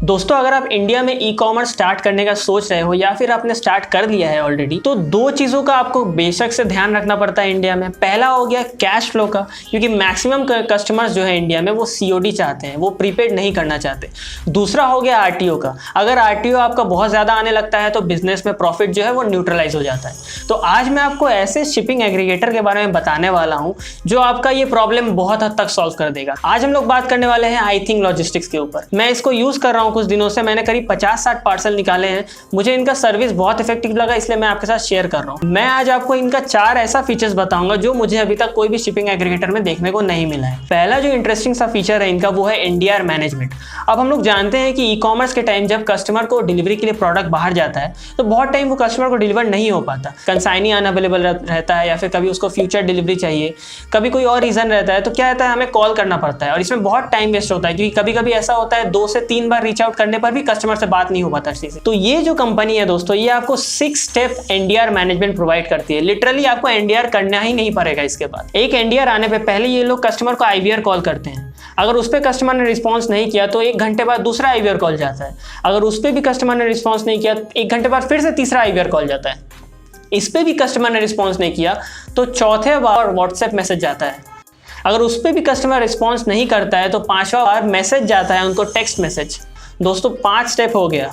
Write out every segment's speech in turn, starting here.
दोस्तों अगर आप इंडिया में ई कॉमर्स स्टार्ट करने का सोच रहे हो या फिर आपने स्टार्ट कर लिया है ऑलरेडी, तो दो चीज़ों का आपको बेशक से ध्यान रखना पड़ता है इंडिया में। पहला हो गया कैश फ्लो का, क्योंकि मैक्सिमम कस्टमर्स जो है इंडिया में वो COD चाहते हैं, वो प्रीपेड नहीं करना चाहते। दूसरा हो गया RTO का। अगर RTO आपका बहुत ज़्यादा आने लगता है तो बिजनेस में प्रॉफिट जो है वो न्यूट्रलाइज हो जाता है। तो आज मैं आपको ऐसे शिपिंग एग्रीगेटर के बारे में बताने वाला हूँ जो आपका ये प्रॉब्लम बहुत हद तक सॉल्व कर देगा। आज हम लोग बात करने वाले हैं iThink लॉजिस्टिक्स के ऊपर। मैं इसको यूज़ कर रहा हूँ कुछ दिनों से, मैंने करीब 50-60 पार्सल निकाले हैं। मुझे इनका सर्विस बहुत इफेक्टिव लगा, इसलिए मैं आपके साथ शेयर कर रहा हूँ। मैं आज आपको इनका 4 ऐसा फीचर्स बताऊंगा जो मुझे अभी तक कोई भी शिपिंग एग्रीगेटर में देखने को नहीं मिला है। पहला जो इंटरेस्टिंग सा फीचर है इनका वो है NDR मैनेजमेंट। अब हम लोग जानते हैं कि ई कॉमर्स के टाइम जब कस्टमर को डिलीवरी के लिए प्रोडक्ट बाहर जाता है तो बहुत टाइम वो कस्टमर को डिलीवर नहीं हो पाता, कंसाइनी अनअवेलेबल रहता है या फिर कभी उसको फ्यूचर डिलीवरी चाहिए, कभी कोई और रीजन रहता है, तो क्या रहता है हमें कॉल करना पड़ता है और इसमें बहुत टाइम वेस्ट होता है, क्योंकि कभी कभी ऐसा होता है 2 से 3 बार रीच आउट करने पर भी कस्टमर से बात नहीं हो पाता अच्छे से। तो ये जो कंपनी है दोस्तों, ये आपको 6 स्टेप NDR मैनेजमेंट प्रोवाइड करती है। लिटरली आपको NDR करना ही नहीं पड़ेगा। इसके बाद एक NDR आने पे पहले ये लोग कस्टमर को IVR कॉल करते हैं। अगर उस पर कस्टमर ने रिस्पॉन्स नहीं किया तो 1 घंटे बाद दूसरा IVR कॉल जाता है। अगर उस पर भी कस्टमर ने रिस्पॉन्स नहीं किया 1 घंटे बाद फिर से तीसरा IVR कॉल जाता है। इस पर भी कस्टमर ने रिस्पॉन्स नहीं किया तो चौथे बार व्हाट्सएप मैसेज जाता है। अगर उस पर भी कस्टमर रिस्पॉन्स नहीं करता है तो 5वां बार मैसेज जाता है उनको, टेक्स्ट मैसेज। दोस्तों 5 स्टेप हो गया।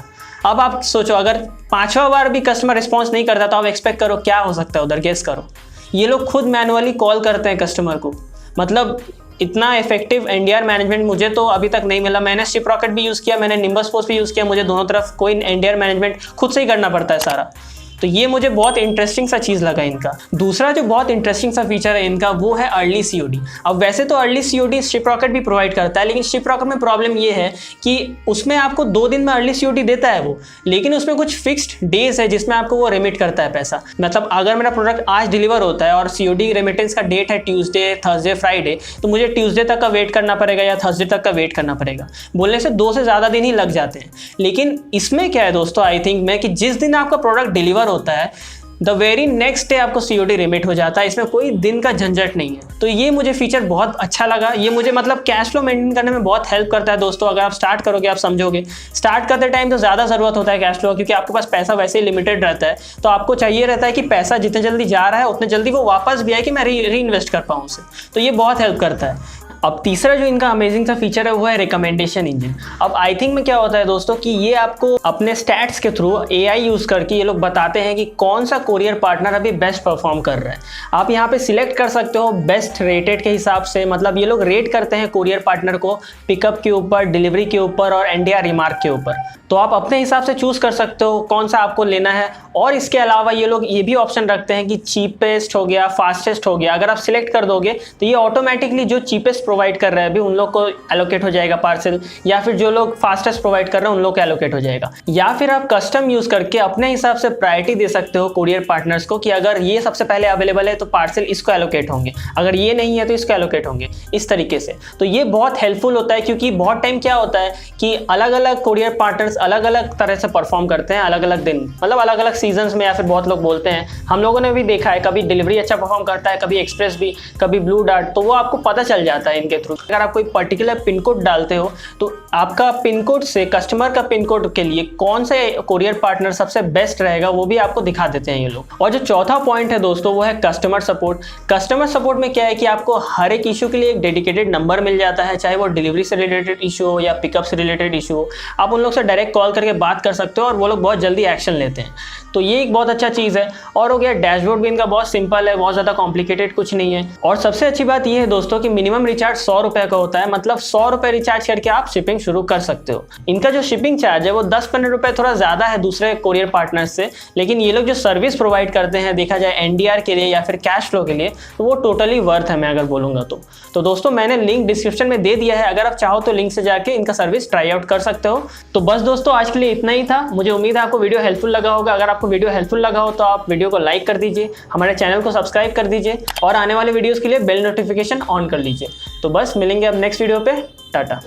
अब आप सोचो अगर 5वां बार भी कस्टमर रिस्पॉन्स नहीं करता तो आप एक्सपेक्ट करो क्या हो सकता है उधर, गेस करो। ये लोग खुद मैनुअली कॉल करते हैं कस्टमर को। मतलब इतना इफेक्टिव NDR मैनेजमेंट मुझे तो अभी तक नहीं मिला। मैंने शिपरॉकेट भी यूज़ किया, मैंने निम्बस पोस्ट भी यूज़ किया, मुझे दोनों तरफ कोई NDR मैनेजमेंट खुद से ही करना पड़ता है सारा। तो ये मुझे बहुत इंटरेस्टिंग सा चीज़ लगा इनका। दूसरा जो बहुत इंटरेस्टिंग सा फीचर है इनका वो है अर्ली COD। अब वैसे तो अर्ली COD शिपरॉकेट भी प्रोवाइड करता है, लेकिन शिपरॉकेट में प्रॉब्लम ये है कि उसमें आपको 2 दिन में अर्ली COD देता है वो, लेकिन उसमें कुछ फिक्स्ड डेज है जिसमें आपको वो रिमिट करता है पैसा। मतलब अगर मेरा प्रोडक्ट आज डिलीवर होता है और COD रेमिटेंस का डेट है ट्यूसडे, थर्सडे, फ्राइडे, तो मुझे ट्यूसडे तक का वेट करना पड़ेगा या थर्सडे तक का वेट करना पड़ेगा। बोलने से 2 से ज़्यादा दिन ही लग जाते हैं। लेकिन इसमें क्या है दोस्तों iThink में कि जिस दिन आपका प्रोडक्ट डिलीवर होता है द वेरी नेक्स्ट डे आपको COD रिमिट हो जाता है। इसमें कोई दिन का झंझट नहीं है। तो ये मुझे फीचर बहुत अच्छा लगा। ये मुझे मतलब कैश फ्लो मेंटेन करने में बहुत हेल्प करता है दोस्तों। अगर आप स्टार्ट करोगे आप समझोगे, स्टार्ट करते टाइम तो ज़्यादा ज़रूरत होता है कैश फ्लो, क्योंकि आपके पास पैसा वैसे ही लिमिटेड रहता है। तो आपको चाहिए रहता है कि पैसा जितने जल्दी जा रहा है उतने जल्दी वो वापस भी आए कि मैं री इन्वेस्ट कर पाऊँ उसे। तो ये बहुत हेल्प करता है। अब तीसरा जो इनका अमेजिंग सा फीचर है वो है रिकमेंडेशन इंजन। अब iThink में क्या होता है दोस्तों कि ये आपको अपने स्टैट्स के थ्रू AI यूज़ करके ये लोग बताते हैं कि कौन सा कोरियर पार्टनर अभी बेस्ट परफॉर्म कर रहा है। आप यहाँ पे सिलेक्ट कर सकते हो बेस्ट रेटेड के हिसाब से। मतलब ये लोग रेट करते हैं कोरियर पार्टनर को पिकअप के ऊपर, डिलीवरी के ऊपर और NDR रिमार्क के ऊपर। तो आप अपने हिसाब से चूज़ कर सकते हो कौन सा आपको लेना है। और इसके अलावा ये लोग ये भी ऑप्शन रखते हैं कि चीपेस्ट हो गया, फास्टेस्ट हो गया। अगर आप सिलेक्ट कर दोगे तो ये ऑटोमेटिकली जो चीपेस्ट प्रोवाइड कर रहे हैं अभी उन लोग को एलोकेट हो जाएगा पार्सल, या फिर जो लोग फास्टेस्ट प्रोवाइड कर रहे हैं उन लोग को एलोकेट हो जाएगा। या फिर आप कस्टम यूज़ करके अपने हिसाब से प्रायोरिटी दे सकते हो कोरियर पार्टनर्स को कि अगर ये सबसे पहले अवेलेबल है तो पार्सल इसको एलोकेट होंगे, अगर ये नहीं है तो इसको एलोकेट होंगे, इस तरीके से। तो ये बहुत हेल्पफुल होता है, क्योंकि बहुत टाइम क्या होता है कि अलग अलग कोरियर पार्टनर्स अलग अलग तरह से परफॉर्म करते हैं अलग अलग दिन, मतलब अलग अलग सीजन्स में। या फिर बहुत लोग बोलते हैं, हम लोगों ने भी देखा है, कभी डिलीवरी अच्छा परफॉर्म करता है, कभी एक्सप्रेस भी, कभी ब्लू डार्ट। तो वो आपको पता चल जाता है इनके थ्रू। अगर आप कोई पर्टिकुलर पिन कोड डालते हो तो आपका पिन कोड से कस्टमर का पिन कोड के लिए कौन से कोरियर पार्टनर सबसे बेस्ट रहेगा वो भी आपको दिखा देते हैं ये लोग। और जो चौथा पॉइंट है दोस्तों वो है कस्टमर सपोर्ट। कस्टमर सपोर्ट में क्या है कि आपको हर एक इशू के लिए एक डेडिकेटेड नंबर मिल जाता है, चाहे वो डिलीवरी से रिलेटेड इशू हो या पिकअप से रिलेटेड इशू हो। आप उन लोग से डायरेक्ट कॉल करके बात कर सकते हो और वो लोग बहुत जल्दी एक्शन लेते हैं। तो ये एक बहुत अच्छा चीज़ है। और हो गया डैशबोर्ड भी इनका बहुत सिंपल है, बहुत ज़्यादा कॉम्प्लिकेटेड कुछ नहीं है। और सबसे अच्छी बात ये है दोस्तों कि मिनिमम रिचार्ज 100 रुपये का होता है। मतलब 100 रुपये रिचार्ज करके आप शिपिंग शुरू कर सकते हो। इनका जो शिपिंग चार्ज है वो 10-15 रुपये थोड़ा ज़्यादा है दूसरे कोरियर पार्टनर्स से, लेकिन ये लोग जो सर्विस प्रोवाइड करते हैं देखा जाए NDR के लिए या फिर कैश फ्लो के लिए, तो वो टोटली वर्थ है मैं अगर बोलूँगा तो दोस्तों मैंने लिंक डिस्क्रिप्शन में दे दिया है। अगर आप चाहो तो लिंक से जाके इनका सर्विस ट्राई आउट कर सकते हो। तो बस दोस्तों आज के लिए इतना ही था। मुझे उम्मीद है आपको वीडियो हेल्पफुल लगा होगा। अगर आपको वीडियो हेल्पफुल लगा हो तो आप वीडियो को लाइक कर दीजिए, हमारे चैनल को सब्सक्राइब कर दीजिए और आने वाले वीडियोस के लिए बेल नोटिफिकेशन ऑन कर लीजिए। तो बस मिलेंगे अब नेक्स्ट वीडियो पे। टाटा।